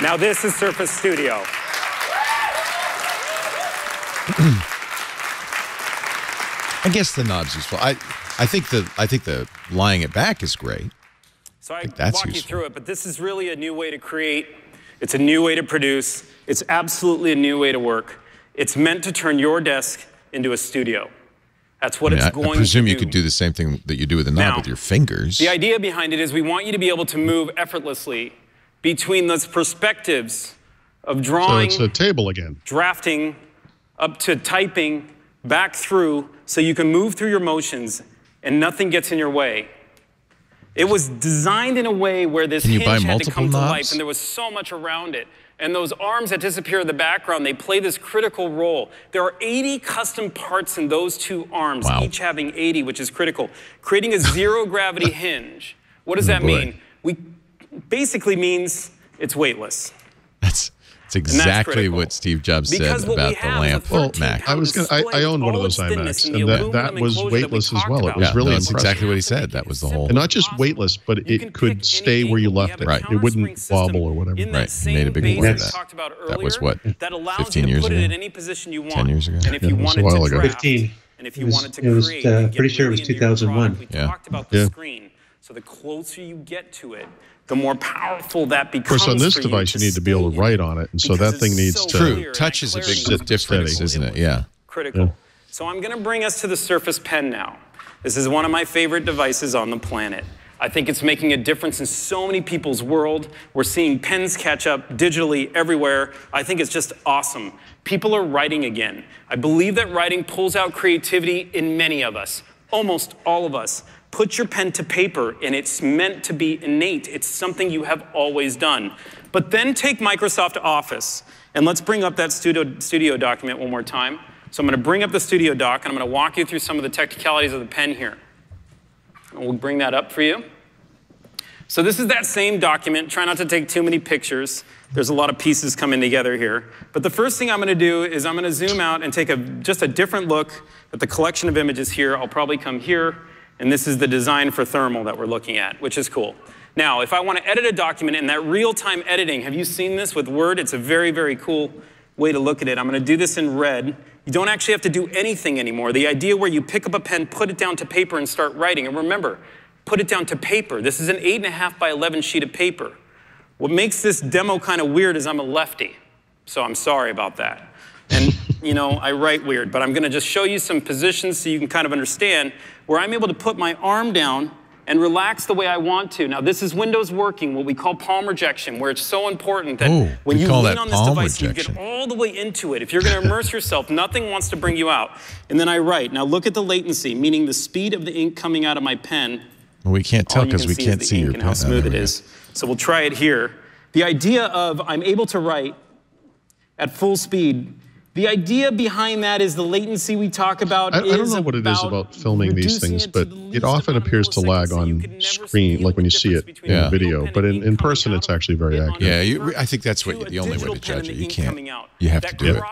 Now this is Surface Studio. I guess the knob's useful. I think the lying it back is great. So I walk you through it, but this is really a new way to create. It's a new way to produce. It's absolutely a new way to work. It's meant to turn your desk into a studio. That's what it's going to do. I presume you could do the same thing that you do with the knob with your fingers. The idea behind it is we want you to be able to move effortlessly between those perspectives of drawing. So it's a table again. Drafting, up to typing, back through, so you can move through your motions and nothing gets in your way. It was designed in a way where this hinge had to come to life, and there was so much around it. And those arms that disappear in the background, they play this critical role. There are 80 custom parts in those two arms, each having 80, which is critical. Creating a zero-gravity hinge. What does that mean? Basically means it's weightless. That's exactly what Steve Jobs said about the lamp Mac. I owned one of those iMacs, and that was weightless as well. It was really impressive. That's exactly what he said. That was the whole. And not just weightless, but it could stay where you left it. Right. It wouldn't wobble or whatever. Right. He made a big point of that. That was what, 15 years ago? 10 years ago? And if you wanted to draft, 15. And if you wanted to create, pretty sure it was 2001. We talked about the screen. So the closer you get to it, the more powerful that becomes. Of course, on this device, you need to be able to write on it, and so that thing needs to. True. Touch is a big difference, isn't it? Yeah. Critical. Yeah. So I'm going to bring us to the Surface Pen now. This is one of my favorite devices on the planet. I think it's making a difference in so many people's world. We're seeing pens catch up digitally everywhere. I think it's just awesome. People are writing again. I believe that writing pulls out creativity in many of us, almost all of us. Put your pen to paper, and it's meant to be innate. It's something you have always done. But then take Microsoft Office, and let's bring up that studio document one more time. So I'm going to bring up the studio doc, and I'm going to walk you through some of the technicalities of the pen here. And we'll bring that up for you. So this is that same document. Try not to take too many pictures. There's a lot of pieces coming together here. But the first thing I'm going to do is I'm going to zoom out and take just a different look at the collection of images here. I'll probably come here. And this is the design for thermal that we're looking at, which is cool. Now, if I want to edit a document in that real-time editing, have you seen this with Word? It's a very, very cool way to look at it. I'm going to do this in red. You don't actually have to do anything anymore. The idea where you pick up a pen, put it down to paper, and start writing. And remember, put it down to paper. This is an 8.5 by 11 sheet of paper. What makes this demo kind of weird is I'm a lefty. So I'm sorry about that. And, you know, I write weird, but I'm going to just show you some positions so you can kind of understand where I'm able to put my arm down and relax the way I want to. Now, this is Windows working, what we call palm rejection, where it's so important that when you lean on this device, you get all the way into it. If you're going to immerse yourself, nothing wants to bring you out. And then I write. Now, look at the latency, meaning the speed of the ink coming out of my pen. Well, we can't tell because we can't see your pen. And how smooth it is. So we'll try it here. The idea of I'm able to write at full speed. The idea behind that is the latency we talk about. I don't know what it is about filming these things, but it often appears to lag on screen, like when you see it in the video. But in person, it's actually very accurate. Yeah, I think that's the only way to judge it. You can't. You have to do it.